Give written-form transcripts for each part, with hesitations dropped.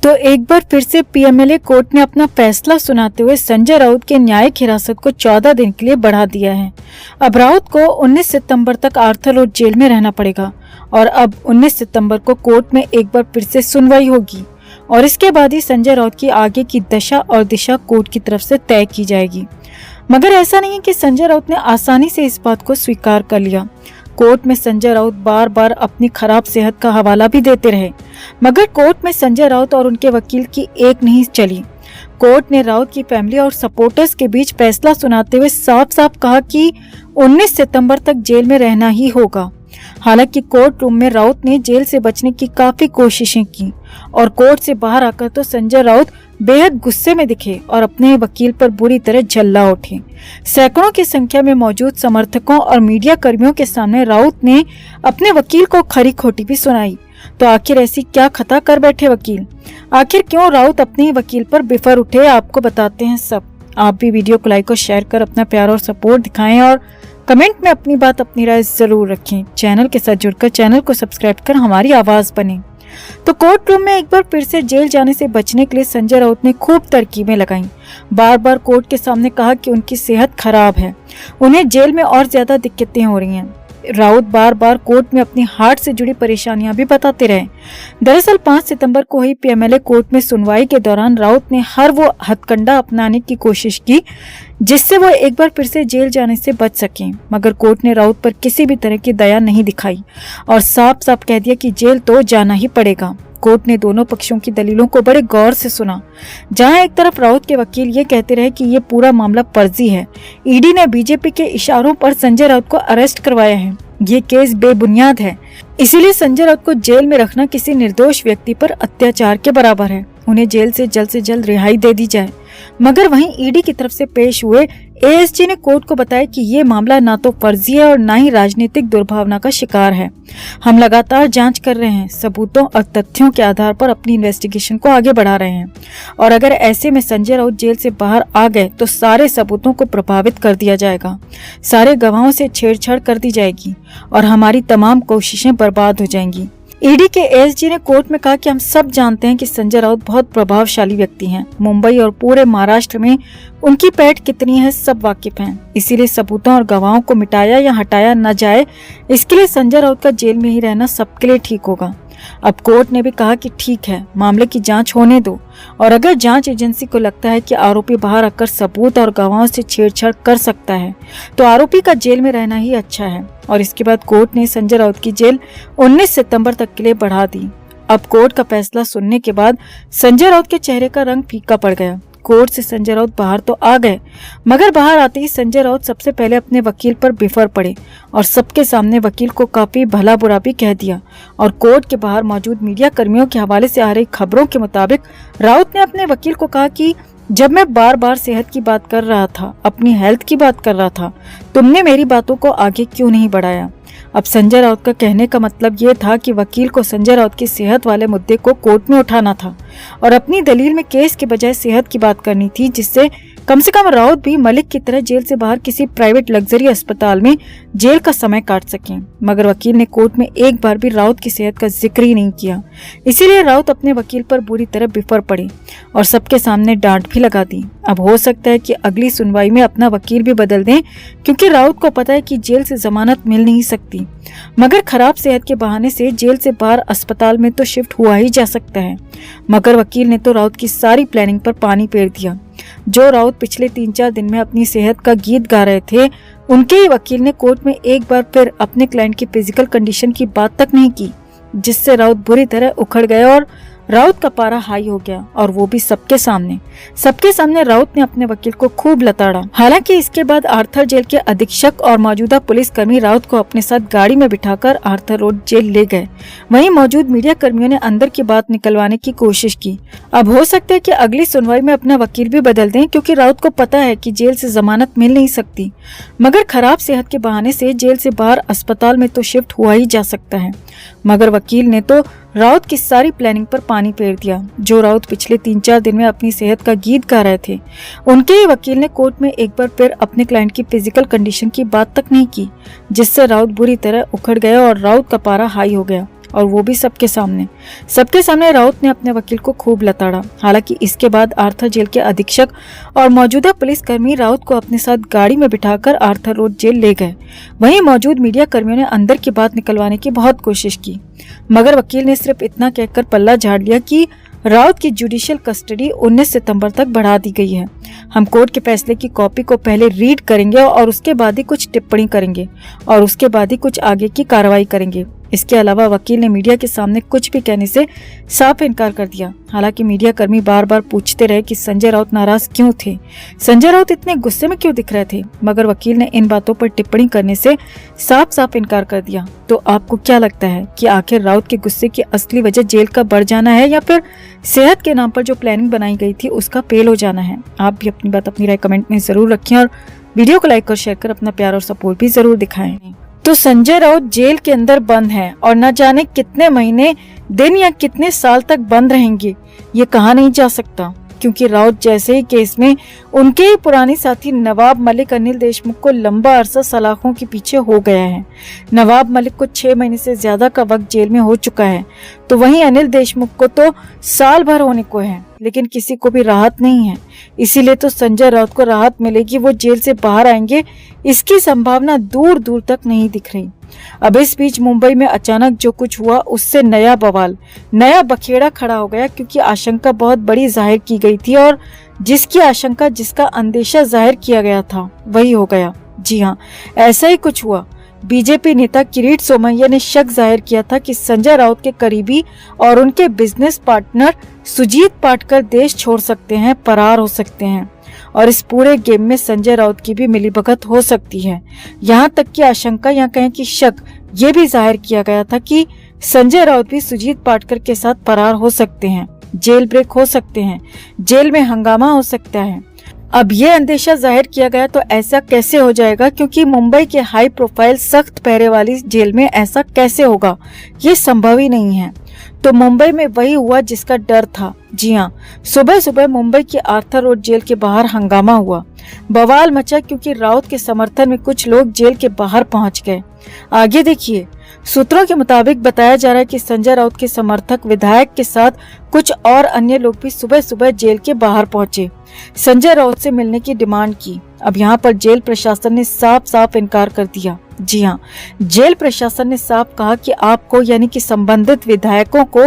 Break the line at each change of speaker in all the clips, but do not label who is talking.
तो एक बार फिर से पीएमएलए कोर्ट ने अपना फैसला सुनाते हुए संजय राउत के न्यायिक हिरासत को 14 दिन के लिए बढ़ा दिया है। अब राउत को 19 सितंबर तक आर्थर रोड जेल में रहना पड़ेगा और अब 19 सितंबर को कोर्ट में एक बार फिर से सुनवाई होगी और इसके बाद ही संजय राउत की आगे की दशा और दिशा कोर्ट की तरफ से तय की जाएगी। मगर ऐसा नहीं है कि संजय राउत ने आसानी से इस बात को स्वीकार कर लिया। कोर्ट में संजय राउत बार बार अपनी खराब सेहत का हवाला भी देते रहे, मगर कोर्ट में संजय राउत और उनके वकील की एक नहीं चली। कोर्ट ने राउत की फैमिली और सपोर्टर्स के बीच फैसला सुनाते हुए साफ साफ कहा कि 19 सितंबर तक जेल में रहना ही होगा। हालांकि कोर्ट रूम में राउत ने जेल से बचने की काफी कोशिशें की और कोर्ट से बाहर आकर तो संजय राउत बेहद गुस्से में दिखे और अपने वकील पर बुरी तरह झल्ला उठे। सैकड़ों की संख्या में मौजूद समर्थकों और मीडिया कर्मियों के सामने राउत ने अपने वकील को खरी खोटी भी सुनाई। तो आखिर ऐसी क्या खता कर बैठे वकील? आखिर क्यों राउत अपने ही वकील पर बिफर उठे, आपको बताते हैं सब। आप भी वीडियो को लाइक और शेयर कर अपना प्यार और सपोर्ट दिखाएं और कमेंट में अपनी बात अपनी राय जरूर रखें। चैनल के साथ जुड़कर चैनल को सब्सक्राइब कर हमारी आवाज बने। तो कोर्ट रूम में एक बार फिर से जेल जाने से बचने के लिए संजय राउत ने खूब तरकीबें लगाई। बार बार कोर्ट के सामने कहा कि उनकी सेहत खराब है, उन्हें जेल में और ज्यादा दिक्कतें हो रही हैं। राउत बार बार कोर्ट में अपनी हार्ट से जुड़ी परेशानियां भी बताते रहे। दरअसल 5 सितंबर को हुई पीएमएलए कोर्ट में सुनवाई के दौरान राउत ने हर वो हथकंडा अपनाने की कोशिश की जिससे वो एक बार फिर से जेल जाने से बच सकें, मगर कोर्ट ने राउत पर किसी भी तरह की दया नहीं दिखाई और साफ साफ कह दिया कि जेल तो जाना ही पड़ेगा। कोर्ट ने दोनों पक्षों की दलीलों को बड़े गौर से सुना। जहां एक तरफ राउत के वकील ये कहते रहे कि ये पूरा मामला फर्जी है, ईडी ने बीजेपी के इशारों पर संजय राउत को अरेस्ट करवाया है, ये केस बेबुनियाद है, इसीलिए संजय राउत को जेल में रखना किसी निर्दोष व्यक्ति पर अत्याचार के बराबर है, उन्हें जेल से जल्द रिहाई दे दी जाए। मगर वहीं ईडी की तरफ से पेश हुए एएसजी ने कोर्ट को बताया कि ये मामला ना तो फर्जी है और ना ही राजनीतिक दुर्भावना का शिकार है। हम लगातार जांच कर रहे हैं, सबूतों और तथ्यों के आधार पर अपनी इन्वेस्टिगेशन को आगे बढ़ा रहे हैं और अगर ऐसे में संजय राउत जेल से बाहर आ गए तो सारे सबूतों को प्रभावित कर दिया जाएगा, सारे गवाहों से छेड़छाड़ कर दी जाएगी और हमारी तमाम कोशिशें बर्बाद हो जाएंगी। ईडी के एएसजी ने कोर्ट में कहा कि हम सब जानते हैं कि संजय राउत बहुत प्रभावशाली व्यक्ति हैं। मुंबई और पूरे महाराष्ट्र में उनकी पैठ कितनी है सब वाकिफ हैं। इसीलिए सबूतों और गवाहों को मिटाया या हटाया न जाए, इसके लिए संजय राउत का जेल में ही रहना सबके लिए ठीक होगा। अब कोर्ट ने भी कहा कि ठीक है, मामले की जांच होने दो और अगर जांच एजेंसी को लगता है कि आरोपी बाहर आकर सबूत और गवाहों से छेड़छाड़ कर सकता है तो आरोपी का जेल में रहना ही अच्छा है। और इसके बाद कोर्ट ने संजय राउत की जेल 19 सितंबर तक के लिए बढ़ा दी। अब कोर्ट का फैसला सुनने के बाद संजय राउत के चेहरे का रंग फीका पड़ गया। कोर्ट से संजय राउत बाहर तो आ गए, मगर बाहर आते ही संजय राउत सबसे पहले अपने वकील पर बिफर पड़े और सबके सामने वकील को काफी भला बुरा भी कह दिया। और कोर्ट के बाहर मौजूद मीडिया कर्मियों के हवाले से आ रही खबरों के मुताबिक राउत ने अपने वकील को कहा कि जब मैं बार बार सेहत की बात कर रहा था, अपनी हेल्थ की बात कर रहा था, तुमने मेरी बातों को आगे क्यों नहीं बढ़ाया। अब संजय राउत का कहने का मतलब ये था कि वकील को संजय राउत की सेहत वाले मुद्दे को कोर्ट में उठाना था और अपनी दलील में केस के बजाय सेहत की बात करनी थी, जिससे कम से कम राउत भी मलिक की तरह जेल से बाहर किसी प्राइवेट लग्जरी अस्पताल में जेल का समय काट सकें। मगर वकील ने कोर्ट में एक बार भी राउत की सेहत का जिक्र ही नहीं किया। इसीलिए राउत अपने वकील पर बुरी तरह बिफर पड़े और सबके सामने डांट भी लगा दी। अब हो सकता है कि अगली सुनवाई में अपना वकील भी बदल दें, क्योंकि राउत को पता है कि जेल से जमानत मिल नहीं सकती, मगर खराब सेहत के बहाने से जेल से बाहर अस्पताल में तो शिफ्ट हुआ ही जा सकता है। मगर वकील ने तो राउत की सारी प्लानिंग पर पानी फेर दिया। जो राउत पिछले 3-4 दिन में अपनी सेहत का गीत गा रहे थे, उनके ही वकील ने कोर्ट में एक बार फिर अपने क्लाइंट की फिजिकल कंडीशन की बात तक नहीं की, जिससे राउत बुरी तरह उखड़ गए और राउत का पारा हाई हो गया और वो भी सबके सामने राउत ने अपने वकील को खूब लताड़ा। हालांकि इसके बाद आर्थर जेल के अधीक्षक और मौजूदा पुलिसकर्मी राउत को अपने साथ गाड़ी में बिठाकर आर्थर रोड जेल ले गए। वहीं मौजूद मीडिया कर्मियों ने अंदर की बात निकलवाने की कोशिश की। अब हो सकता है कि अगली सुनवाई में अपना वकील भी बदल दें, क्योंकि राउत को पता है कि जेल से जमानत मिल नहीं सकती, मगर खराब सेहत के बहाने से जेल से बाहर अस्पताल में तो शिफ्ट हुआ ही जा सकता है। मगर वकील ने तो राउत की सारी प्लानिंग पर पानी फेर दिया। जो राउत पिछले 3-4 दिन में अपनी सेहत का गीत गा रहे थे, उनके ही वकील ने कोर्ट में एक बार फिर अपने क्लाइंट की फिजिकल कंडीशन की बात तक नहीं की, जिससे राउत बुरी तरह उखड़ गया और राउत का पारा हाई हो गया और वो भी सबके सामने राउत ने अपने वकील को खूब लताड़ा। हालांकि इसके बाद आर्थर जेल के अधीक्षक और मौजूदा पुलिसकर्मी राउत को अपने साथ गाड़ी में बिठाकर आर्थर रोड जेल ले गए। वहीं मौजूद मीडिया कर्मियों ने अंदर की बात निकलवाने की बहुत कोशिश की, मगर वकील ने सिर्फ इतना कहकर पल्ला झाड़ लिया कि राउत की जुडिशियल कस्टडी 19 सितंबर तक बढ़ा दी गई है। हम कोर्ट के फैसले की कॉपी को पहले रीड करेंगे और उसके बाद ही कुछ टिप्पणी करेंगे और उसके बाद ही कुछ आगे की कार्रवाई करेंगे। इसके अलावा वकील ने मीडिया के सामने कुछ भी कहने से साफ इनकार कर दिया। हालांकि मीडिया कर्मी बार बार पूछते रहे कि संजय राउत नाराज क्यों थे, संजय राउत इतने गुस्से में क्यों दिख रहे थे, मगर वकील ने इन बातों पर टिप्पणी करने से साफ इनकार कर दिया। तो आपको क्या लगता है कि आखिर राउत के गुस्से की असली वजह जेल का बढ़ जाना है या फिर सेहत के नाम पर जो प्लानिंग बनाई गई थी उसका फेल हो जाना है? आप भी अपनी बात, अपनी राय कमेंट में जरूर रखें और वीडियो को लाइक और शेयर कर अपना प्यार और सपोर्ट भी जरूर दिखाएं। तो संजय राउत जेल के अंदर बंद है और न जाने कितने महीने, दिन या कितने साल तक बंद रहेंगे, ये कहा नहीं जा सकता, क्योंकि राउत जैसे ही केस में उनके ही पुराने साथी नवाब मलिक अनिल देशमुख को लंबा अरसा सलाखों के पीछे हो गया है। नवाब मलिक को 6 महीने से ज्यादा का वक्त जेल में हो चुका है, तो वहीं अनिल देशमुख को तो साल भर होने को है, लेकिन किसी को भी राहत नहीं है। इसीलिए तो संजय राउत को राहत मिलेगी, वो जेल से बाहर आएंगे, इसकी संभावना दूर दूर तक नहीं दिख रही। अब इस बीच मुंबई में अचानक जो कुछ हुआ उससे नया बवाल, नया बखेड़ा खड़ा हो गया, क्योंकि आशंका बहुत बड़ी जाहिर की गई थी और जिसकी आशंका, जिसका अंदेशा जाहिर किया गया था वही हो गया। जी हाँ, ऐसा ही कुछ हुआ। बीजेपी नेता किरीट सोमैया ने शक जाहिर किया था कि संजय राउत के करीबी और उनके बिजनेस पार्टनर सुजीत पाटकर देश छोड़ सकते हैं, फरार हो सकते हैं और इस पूरे गेम में संजय राउत की भी मिलीभगत हो सकती है। यहाँ तक की आशंका या कहें कि शक ये भी जाहिर किया गया था कि संजय राउत भी सुजीत पाटकर के साथ फरार हो सकते हैं, जेल ब्रेक हो सकते हैं, जेल में हंगामा हो सकता है। अब ये अंदेशा जाहिर किया गया तो ऐसा कैसे हो जाएगा, क्योंकि मुंबई के हाई प्रोफाइल सख्त पहरे वाली जेल में ऐसा कैसे होगा, ये संभव ही नहीं है। तो मुंबई में वही हुआ जिसका डर था। जी हाँ, सुबह सुबह मुंबई की आर्थर रोड जेल के बाहर हंगामा हुआ, बवाल मचा, क्योंकि राउत के समर्थन में कुछ लोग जेल के बाहर पहुंच गए। आगे देखिए, सूत्रों के मुताबिक बताया जा रहा है कि संजय राउत के समर्थक विधायक के साथ कुछ और अन्य लोग भी सुबह सुबह जेल के बाहर पहुंचे, संजय राउत से मिलने की डिमांड की। अब यहाँ पर जेल प्रशासन ने साफ इनकार कर दिया। जी हाँ, जेल प्रशासन ने साफ कहा कि आपको, यानी कि संबंधित विधायकों को,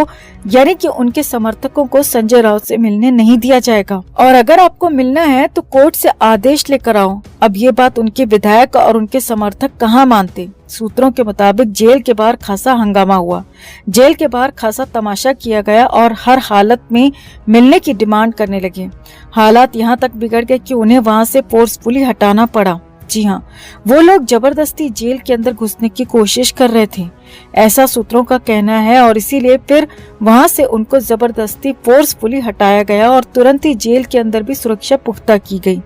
यानी कि उनके समर्थकों को संजय राउत से मिलने नहीं दिया जाएगा और अगर आपको मिलना है तो कोर्ट से आदेश लेकर आओ। अब ये बात उनके विधायक और उनके समर्थक कहाँ मानते। सूत्रों के मुताबिक जेल के बाहर खासा हंगामा हुआ, जेल के बाहर खासा तमाशा किया गया और हर हालत में मिलने की डिमांड करने लगे। हालात यहाँ तक बिगड़ गए कि उन्हें वहाँ से फोर्सफुली हटाना पड़ा। जी हाँ, वो लोग जबरदस्ती जेल के अंदर घुसने की कोशिश कर रहे थे, ऐसा सूत्रों का कहना है और इसीलिए फिर वहां से उनको जबरदस्ती फोर्सफुली हटाया गया और तुरंत ही जेल के अंदर भी सुरक्षा पुख्ता की गई।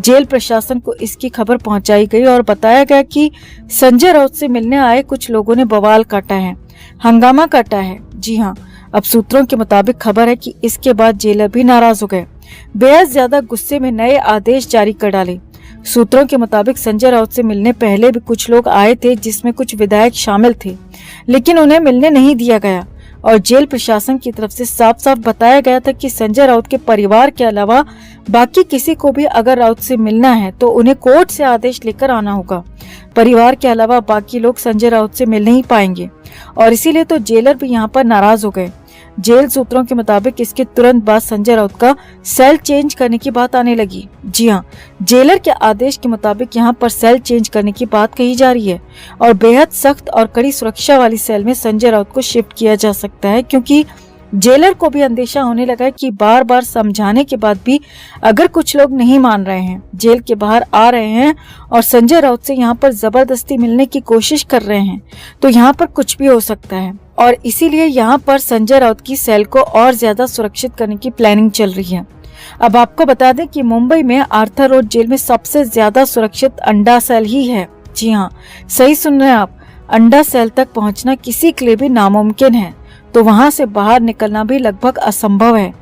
जेल प्रशासन को इसकी खबर पहुंचाई गई और बताया गया कि संजय राउत से मिलने आए कुछ लोगों ने बवाल काटा है, हंगामा काटा है। जी हाँ, अब सूत्रों के मुताबिक खबर है कि इसके बाद जेलर भी नाराज हो गए, बेहद ज्यादा गुस्से में नए आदेश जारी कर डाले। सूत्रों के मुताबिक संजय राउत से मिलने पहले भी कुछ लोग आए थे, जिसमें कुछ विधायक शामिल थे, लेकिन उन्हें मिलने नहीं दिया गया और जेल प्रशासन की तरफ से साफ बताया गया था कि संजय राउत के परिवार के अलावा बाकी किसी को भी अगर राउत से मिलना है तो उन्हें कोर्ट से आदेश लेकर आना होगा। परिवार के अलावा बाकी लोग संजय राउत से मिल नहीं पाएंगे और इसीलिए तो जेलर भी यहाँ पर नाराज हो गए। जेल सूत्रों के मुताबिक इसके तुरंत बाद संजय राउत का सेल चेंज करने की बात आने लगी। जी हाँ, जेलर के आदेश के मुताबिक यहाँ पर सेल चेंज करने की बात कही जा रही है और बेहद सख्त और कड़ी सुरक्षा वाली सेल में संजय राउत को शिफ्ट किया जा सकता है, क्योंकि जेलर को भी अंदेशा होने लगा है कि बार बार समझाने के बाद भी अगर कुछ लोग नहीं मान रहे हैं, जेल के बाहर आ रहे हैं और संजय राउत से यहाँ पर जबरदस्ती मिलने की कोशिश कर रहे हैं, तो यहाँ पर कुछ भी हो सकता है और इसीलिए यहाँ पर संजय राउत की सेल को और ज्यादा सुरक्षित करने की प्लानिंग चल रही है। अब आपको बता दें कि मुंबई में आर्थर रोड जेल में सबसे ज्यादा सुरक्षित अंडा सेल ही है। जी हाँ, सही सुन रहे हैं आप, अंडा सेल तक पहुंचना किसी के लिए भी नामुमकिन है। तो वहां से बाहर निकलना भी लगभग असंभव है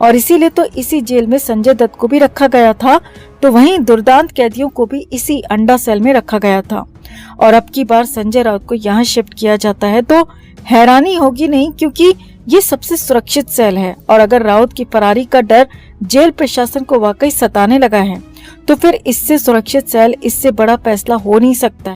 और इसीलिए तो इसी जेल में संजय दत्त को भी रखा गया था, तो वहीं दुर्दांत कैदियों को भी इसी अंडा सेल में रखा गया था। और अब की बार संजय राउत को यहाँ शिफ्ट किया जाता है तो हैरानी होगी नहीं, क्योंकि ये सबसे सुरक्षित सेल है। और अगर राउत की फरारी का डर जेल प्रशासन को वाकई सताने लगा है तो फिर इससे सुरक्षित सेल, इससे बड़ा फैसला हो नहीं सकता।